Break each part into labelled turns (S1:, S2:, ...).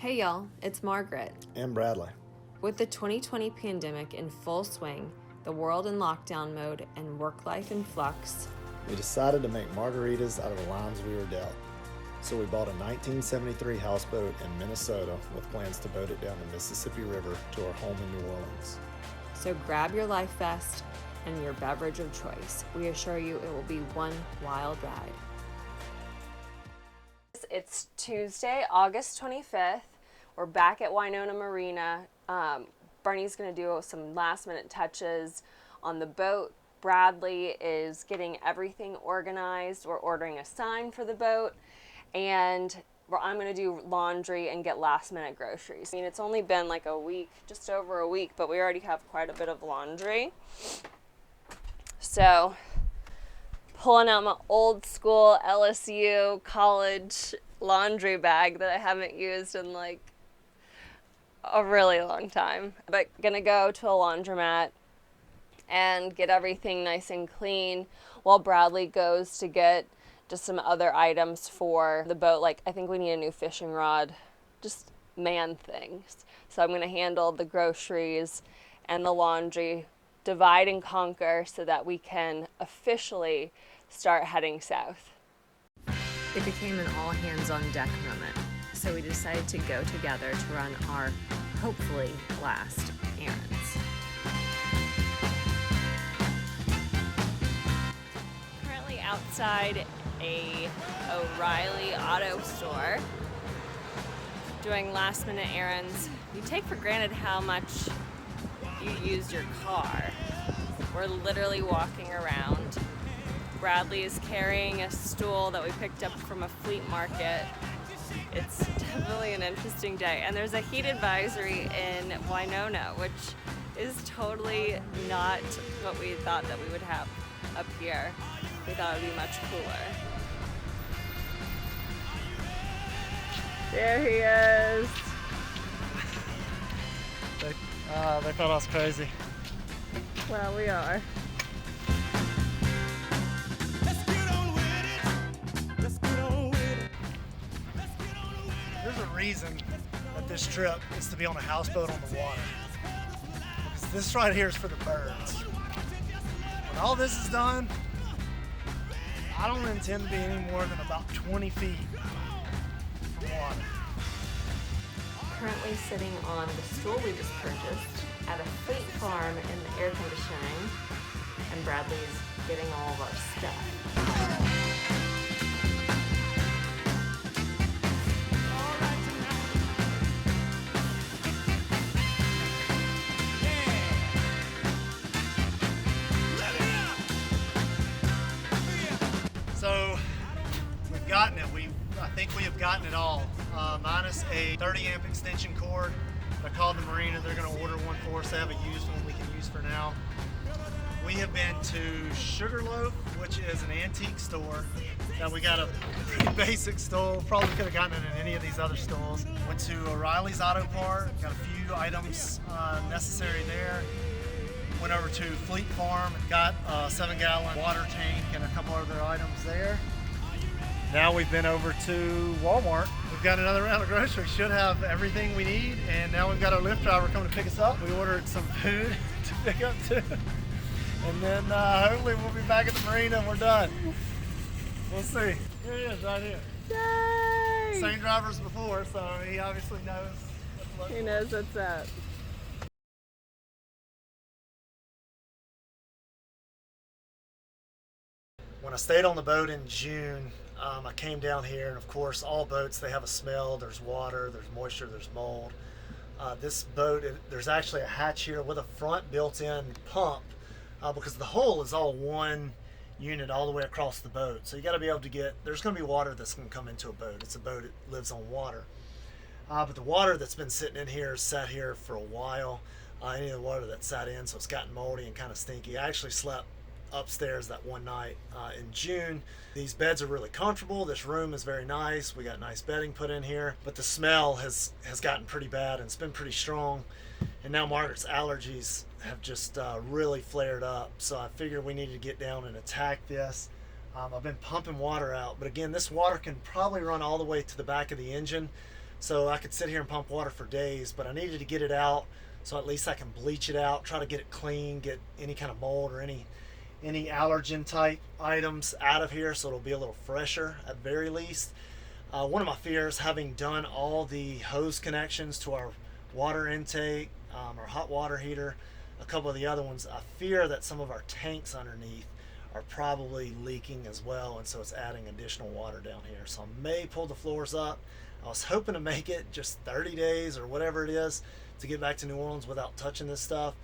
S1: Hey y'all, it's Margaret.
S2: And Bradley.
S1: With the 2020 pandemic in full swing, the world in lockdown mode, and work life in flux,
S2: We decided to make margaritas out of the limes we were dealt. So we bought a 1973 houseboat in Minnesota with plans to boat it down the Mississippi River to our home in New Orleans.
S1: so grab your life vest and your beverage of choice. We assure you it will be one wild ride. It's Tuesday, August 25th. We're back at Winona Marina. Barney's going to do some last minute touches on the boat. Bradley is getting everything organized. We're ordering a sign for the boat, and I'm going to do laundry and get last minute groceries. I mean, it's only been like a week, just over a week, but we already have quite a bit of laundry. So, pulling out my old school LSU college laundry bag that I haven't used in like a really long time. But gonna go to a laundromat and get everything nice and clean while Bradley goes to get just some other items for the boat. Like, I think we need a new fishing rod, just man things. So I'm gonna handle the groceries and the laundry, divide and conquer, so that we can officially start heading south. It became an all hands on deck moment, so we decided to go together to run our hopefully last errands. Currently outside a O'Reilly auto store doing last minute errands. You take for granted how much you use your car. We're literally walking around. Bradley is carrying a stool that we picked up from a flea market. It's definitely an interesting day. And there's a heat advisory in Winona, which is totally not what we thought that we would have up here. We thought it would be much cooler. There he is.
S3: They thought I was crazy.
S1: Well, we are.
S3: There's a reason that this trip is to be on a houseboat on the water. Because this right here is for the birds. When all this is done, I don't intend to be any more than about 20 feet from water.
S1: Currently sitting on the stool we just purchased at a fleet farm in the air conditioning, and Bradley's getting all of our stuff.
S3: So we've gotten it. I think we have gotten it all, minus a 30 amp extension cord. I called the marina. They're going to order one for us. They have a used one we can use for now. We have been to Sugarloaf, which is an antique store. Now we got a pretty basic stool. Probably could have gotten it in any of these other stores. Went to O'Reilly's Auto Part. Got a few items necessary there. Went over to Fleet Farm and got a 7-gallon water tank and a couple other items there. Now we've been over to Walmart. We've got another round of groceries. Should have everything we need. And now we've got our Lyft driver coming to pick us up. We ordered some food to pick up too. And then hopefully we'll be back at the marina and we're done. We'll see. Here he is, right here.
S1: Yay!
S3: Same driver as before, so he obviously knows.
S1: He knows what's up.
S2: When I stayed on the boat in June, I came down here, and of course all boats, they have a smell. There's water, there's moisture, there's mold. This boat, there's actually a hatch here with a front built-in pump because the hull is all one unit all the way across the boat. So you got to be able to get, there's going to be water that's going to come into a boat. It's a boat that lives on water. But the water that's been sitting in here has sat here for a while. Any of the water that sat in, so it's gotten moldy and kind of stinky. I actually slept upstairs that one night in June. These beds are really comfortable. This room is very nice. We got nice bedding put in here, but the smell has gotten pretty bad and it's been pretty strong. And now Margaret's allergies have just really flared up. So I figured we needed to get down and attack this. I've been pumping water out, but again, this water can probably run all the way to the back of the engine, So I could sit here and pump water for days, but I needed to get it out so at least I can bleach it out, try to get it clean, get any kind of mold or any allergen type items out of here so it'll be a little fresher at very least. One of my fears, having done all the hose connections to our water intake, our hot water heater, a couple of the other ones, I fear that some of our tanks underneath are probably leaking as well, and so it's adding additional water down here. So I may pull the floors up. I was hoping to make it just 30 days or whatever it is to get back to New Orleans without touching this stuff.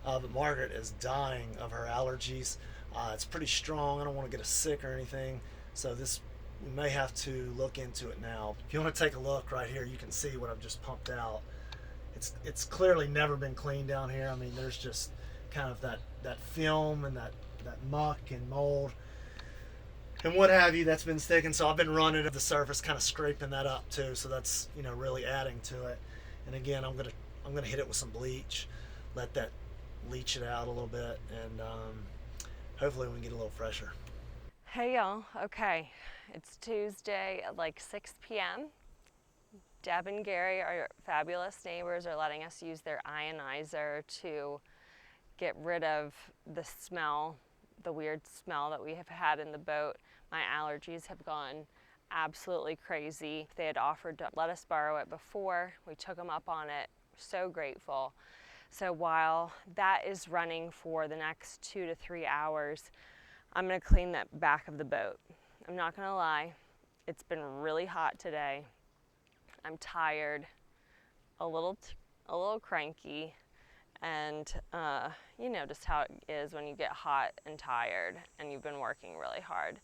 S2: But Margaret is dying of her allergies. It's pretty strong. I don't want to get her sick or anything. So we may have to look into it now. If you want to take a look right here, you can see what I've just pumped out. It's clearly never been cleaned down here. I mean, there's just kind of that film and that muck and mold and what have you that's been sticking. So I've been running at the surface, kind of scraping that up too. So that's, you know, really adding to it. And again, I'm gonna hit it with some bleach, let that leach it out a little bit, and hopefully we can get a little fresher.
S1: Hey y'all, okay, it's Tuesday at like 6 p.m. Deb and Gary, our fabulous neighbors, are letting us use their ionizer to get rid of the smell, the weird smell that we have had in the boat. My allergies have gone absolutely crazy. They had offered to let us borrow it before. We took them up on it. So grateful. So while that is running for the next 2 to 3 hours, I'm gonna clean that back of the boat. I'm not gonna lie, it's been really hot today. I'm tired, a little cranky, and you know just how it is when you get hot and tired and you've been working really hard.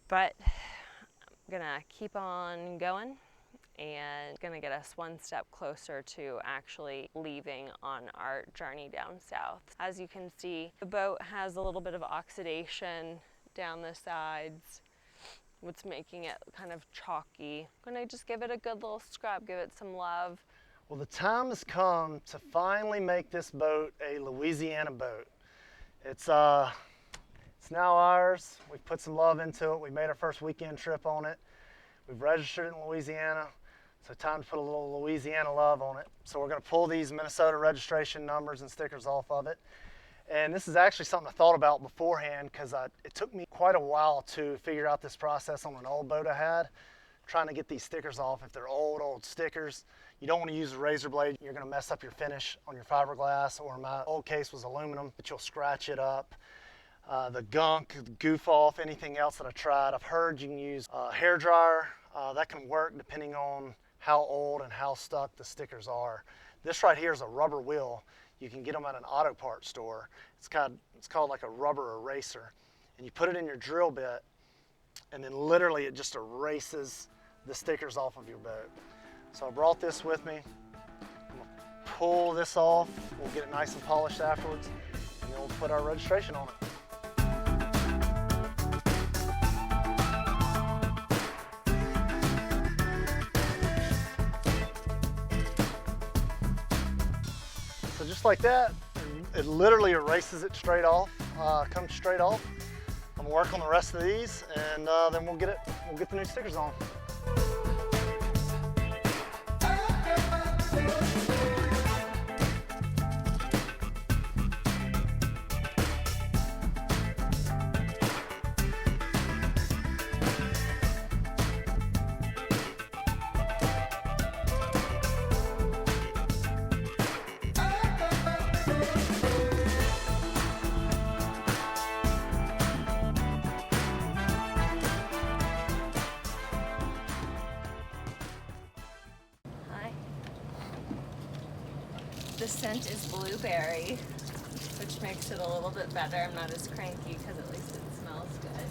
S1: But I'm gonna keep on going and gonna get us one step closer to actually leaving on our journey down south. As you can see, the boat has a little bit of oxidation down the sides, what's making it kind of chalky. I'm gonna just give it a good little scrub, give it some love.
S2: Well, the time has come to finally make this boat a Louisiana boat. It's now ours. We've put some love into it. We made our first weekend trip on it. We've registered it in Louisiana, so time to put a little Louisiana love on it. So we're gonna pull these Minnesota registration numbers and stickers off of it. And this is actually something I thought about beforehand, because it took me quite a while to figure out this process on an old boat I had, trying to get these stickers off. If they're old stickers, you don't want to use a razor blade. You're going to mess up your finish on your fiberglass, or my old case was aluminum, but you'll scratch it up. The gunk, goof off, anything else that I tried. I've heard you can use a hair dryer. That can work depending on how old and how stuck the stickers are. This right here is a rubber wheel. You can get them at an auto parts store. It's called like a rubber eraser. And you put it in your drill bit, and then literally it just erases the stickers off of your boat. So I brought this with me. I'm gonna pull this off. We'll get it nice and polished afterwards, and then we'll put our registration on it. So just like that, it literally erases it straight off, comes straight off. I'm gonna work on the rest of these, and then we'll get the new stickers on.
S1: The scent is blueberry, which makes it a little bit better. I'm not as cranky because at least it smells good.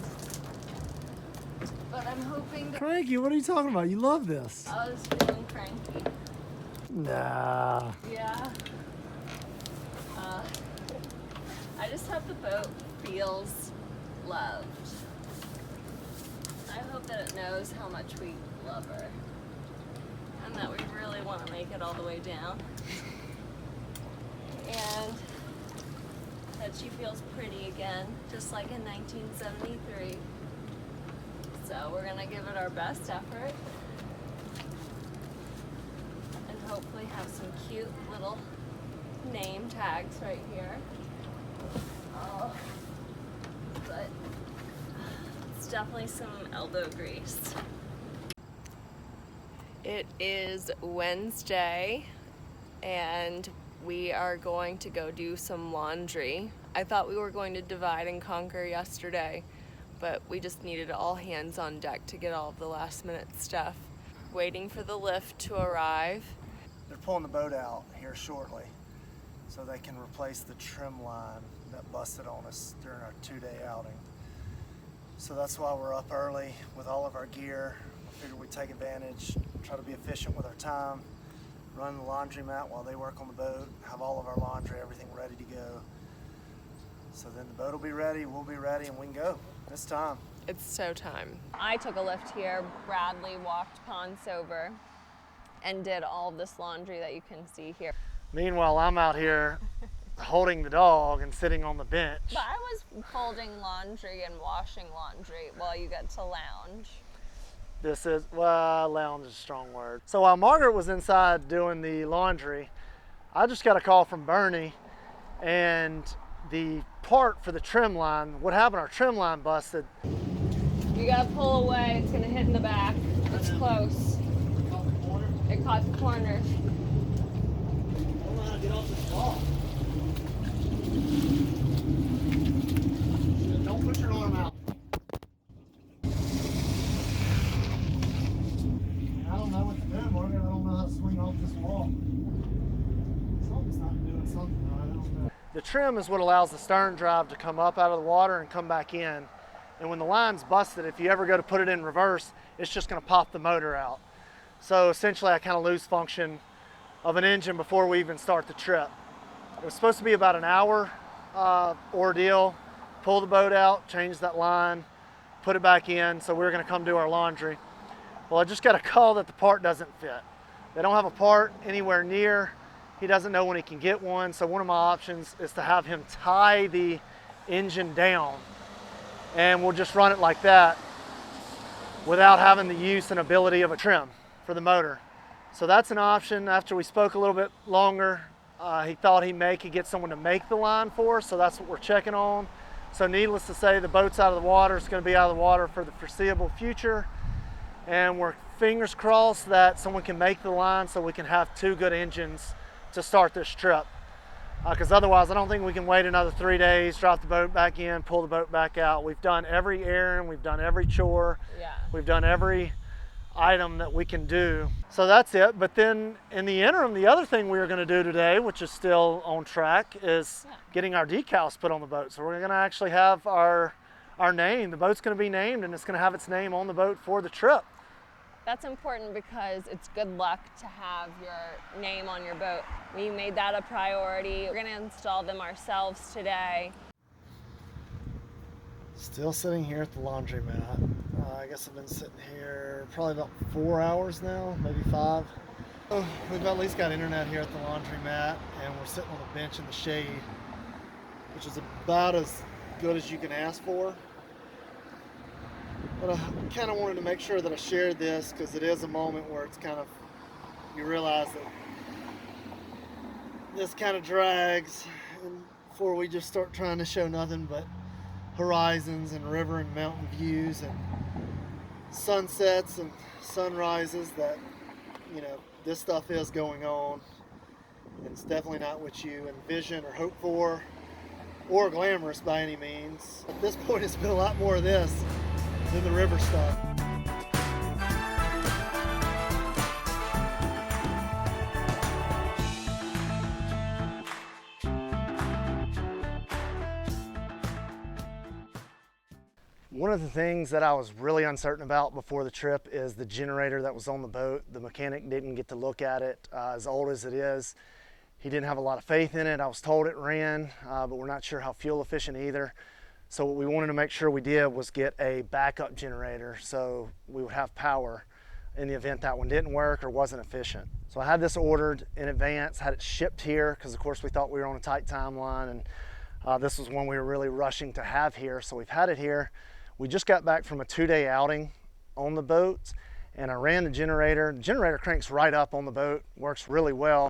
S1: But I'm hoping to...
S2: Cranky? What are you talking about? You love this.
S1: I was feeling cranky.
S2: Nah.
S1: Yeah. I just hope the boat feels loved. I hope that it knows how much we love her. And that we really want to make it all the way down. And that she feels pretty again, just like in 1973. So we're gonna give it our best effort. hopefully have some cute little name tags right here. Oh, but it's definitely some elbow grease. It is Wednesday and we are going to go do some laundry. I thought we were going to divide and conquer yesterday, but we just needed all hands on deck to get all of the last minute stuff. Waiting for the lift to arrive.
S2: They're pulling the boat out here shortly so they can replace the trim line that busted on us during our 2-day outing. So that's why we're up early with all of our gear. I figured we'd take advantage, try to be efficient with our time, run the laundromat while they work on the boat, have all of our laundry, everything ready to go. So then the boat will be ready, we'll be ready, and we can go. It's time.
S1: It's so time. I took a lift here. Bradley walked Ponce over and did all of this laundry that you can see here.
S2: Meanwhile, I'm out here holding the dog and sitting on the bench.
S1: But I was folding laundry and washing laundry while you got to lounge.
S2: This is, well, lounge is a strong word. So while Margaret was inside doing the laundry, I just got a call from Bernie, and the part for the trim line, what happened, our trim line busted.
S1: You gotta pull away, it's gonna hit in the back. It's close. It caught the corner.
S2: I don't know how to get off this ball. Don't put your arm out. I don't know what to do, Morgan. I don't know how to swing off this wall. Something's not doing something right. I don't know. The trim is what allows the stern drive to come up out of the water and come back in. And when the line's busted, if you ever go to put it in reverse, it's just going to pop the motor out. So essentially I kind of lose function of an engine before we even start the trip. It was supposed to be about an hour ordeal. Pull the boat out, change that line, put it back in, so we were going to come do our laundry. Well, I just got a call that the part doesn't fit. They don't have a part anywhere near. He doesn't know when he can get one, so one of my options is to have him tie the engine down, and we'll just run it like that without having the use and ability of a trim for the motor. So that's an option. After we spoke a little bit longer, he thought he could get someone to make the line for us, so that's what we're checking on. So needless to say, the boat's out of the water. It's going to be out of the water for the foreseeable future, and we're fingers crossed that someone can make the line so we can have 2 good engines to start this trip. Because otherwise I don't think we can wait another 3 days, drop the boat back in, pull the boat back out. We've done every errand, we've done every chore, we've done every item that we can do. So that's it. But then in the interim, the other thing we are going to do today, which is still on track, is getting our decals put on the boat. So we're going to actually have our name. The boat's going to be named, and it's going to have its name on the boat for the trip.
S1: That's important because it's good luck to have your name on your boat. We made that a priority. We're gonna install them ourselves today.
S2: Still sitting here at the laundromat. I guess I've been sitting here probably about 4 hours now, maybe 5. We've at least got internet here at the laundromat, and we're sitting on a bench in the shade, which is about as good as you can ask for. But I kind of wanted to make sure that I shared this, because it is a moment where it's kind of, you realize that this kind of drags, and before we just start trying to show nothing but horizons and river and mountain views and sunsets and sunrises, that, you know, this stuff is going on, and it's definitely not what you envision or hope for, or glamorous by any means. At this point, it's been a lot more of this than the river stuff. One of the things that I was really uncertain about before the trip is the generator that was on the boat. The mechanic didn't get to look at it. As old as it is, he didn't have a lot of faith in it. I was told it ran, but we're not sure how fuel efficient either. So what we wanted to make sure we did was get a backup generator so we would have power in the event that one didn't work or wasn't efficient. So I had this ordered in advance, had it shipped here, because of course we thought we were on a tight timeline, and this was one we were really rushing to have here. So we've had it here. We just got back from a 2-day outing on the boat, and I ran the generator. The generator cranks right up on the boat, works really well.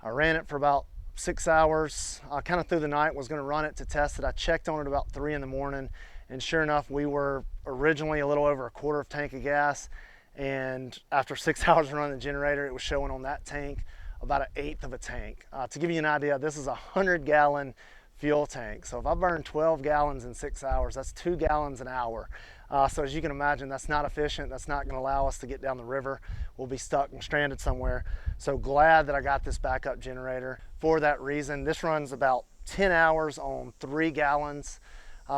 S2: I ran it for about 6 hours. I kind of through the night was going to run it to test it. I checked on it about 3 in the morning, and sure enough, we were originally a little over a quarter of tank of gas, and after 6 hours of running the generator, it was showing on that tank about 1/8 of a tank. To give you an idea, this is a 100-gallon fuel tank. So if I burn 12 gallons in 6 hours, that's 2 gallons an hour. So as you can imagine, that's not efficient. That's not going to allow us to get down the river. We'll be stuck and stranded somewhere. So glad that I got this backup generator for that reason. This runs about 10 hours on 3 gallons.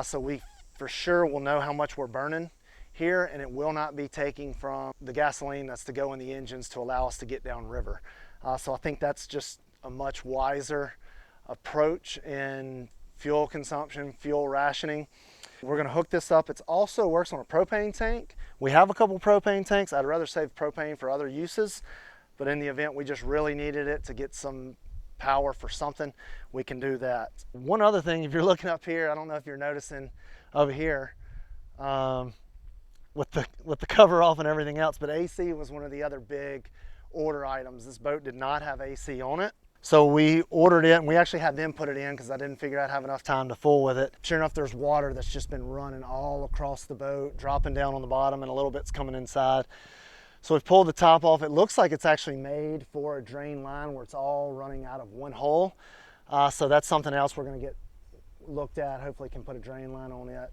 S2: So we for sure will know how much we're burning here, and it will not be taking from the gasoline that's to go in the engines to allow us to get down river. So I think that's just a much wiser approach in fuel consumption, fuel rationing. We're going to hook this up. It also works on a propane tank. We have a couple propane tanks. I'd rather save propane for other uses, but in the event we just really needed it to get some power for something, we can do that. One other thing, if you're looking up here, I don't know if you're noticing over here, with the cover off and everything else, but AC was one of the other big order items. This boat did not have AC on it. So we ordered it, and we actually had them put it in because I didn't figure I'd have enough time to fool with it. Sure enough, there's water that's just been running all across the boat, dropping down on the bottom, and a little bit's coming inside. So we've pulled the top off. It looks like it's actually made for a drain line where it's all running out of one hole. So that's something else we're going to get looked at. Hopefully can put a drain line on it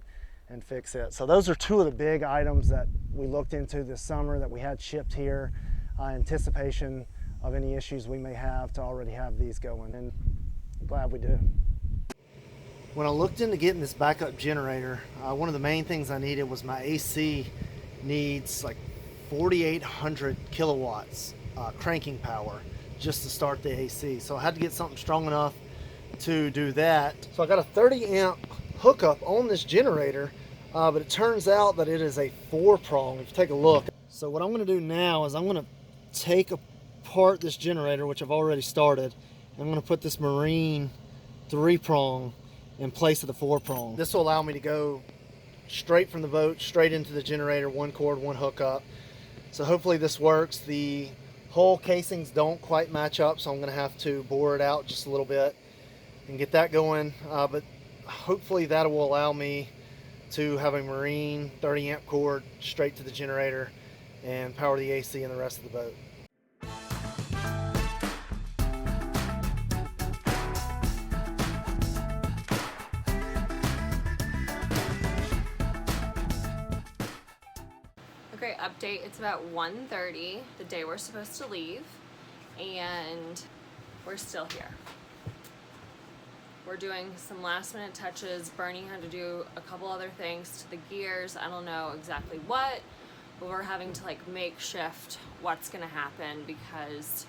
S2: and fix it. So those are two of the big items that we looked into this summer that we had shipped here, anticipation of any issues we may have to already have these going, and I'm glad we do. When I looked into getting this backup generator, one of the main things I needed was my AC needs like 4,800 kilowatts cranking power just to start the AC. So I had to get something strong enough to do that. So I got a 30 amp hookup on this generator, but it turns out that it is a 4-prong. If you take a look. So what I'm gonna do now is I'm gonna take apart this generator, which I've already started. I'm going to put this marine 3-prong in place of the 4-prong. This will allow me to go straight from the boat straight into the generator, 1 cord, 1 hookup. So hopefully this works. The hull casings don't quite match up, so I'm going to have to bore it out just a little bit and get that going, but hopefully that will allow me to have a marine 30 amp cord straight to the generator and power the AC and the rest of the boat.
S1: Okay, update, it's about 1:30, the day we're supposed to leave, and we're still here. We're doing some last minute touches. Bernie had to do a couple other things to the gears. I don't know exactly what, but we're having to like makeshift what's gonna happen because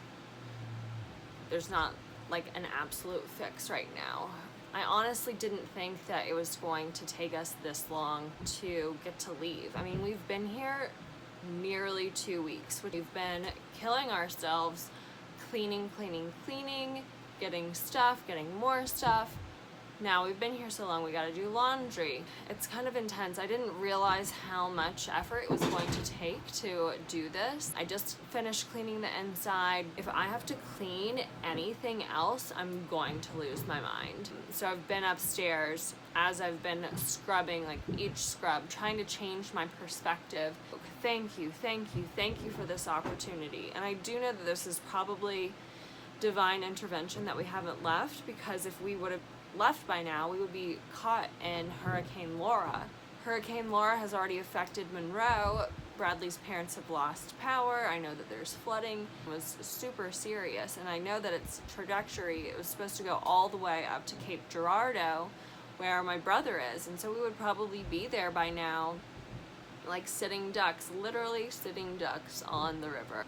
S1: there's not like an absolute fix right now. I honestly didn't think that it was going to take us this long to get to leave. I mean, we've been here nearly 2 weeks. We've been killing ourselves, cleaning, getting stuff, getting more stuff. Now we've been here so long, we gotta do laundry. It's kind of intense. I didn't realize how much effort it was going to take to do this. I just finished cleaning the inside. If I have to clean anything else, I'm going to lose my mind. So I've been upstairs as I've been scrubbing, like each scrub, trying to change my perspective. Thank you for this opportunity. And I do know that this is probably divine intervention that we haven't left, because if we would have left by now, we would be caught in Hurricane Laura. Hurricane Laura has already affected Monroe. Bradley's parents have lost power. I know that there's flooding. It was super serious, and I know that its trajectory, it was supposed to go all the way up to Cape Girardeau, where my brother is, and so we would probably be there by now, like sitting ducks, literally sitting ducks on the river.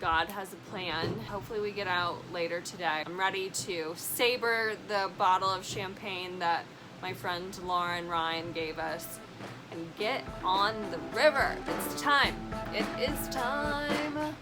S1: God has a plan. Hopefully we get out later today. I'm ready to savor the bottle of champagne that my friend Lauren Ryan gave us and get on the river. It's time. It is time.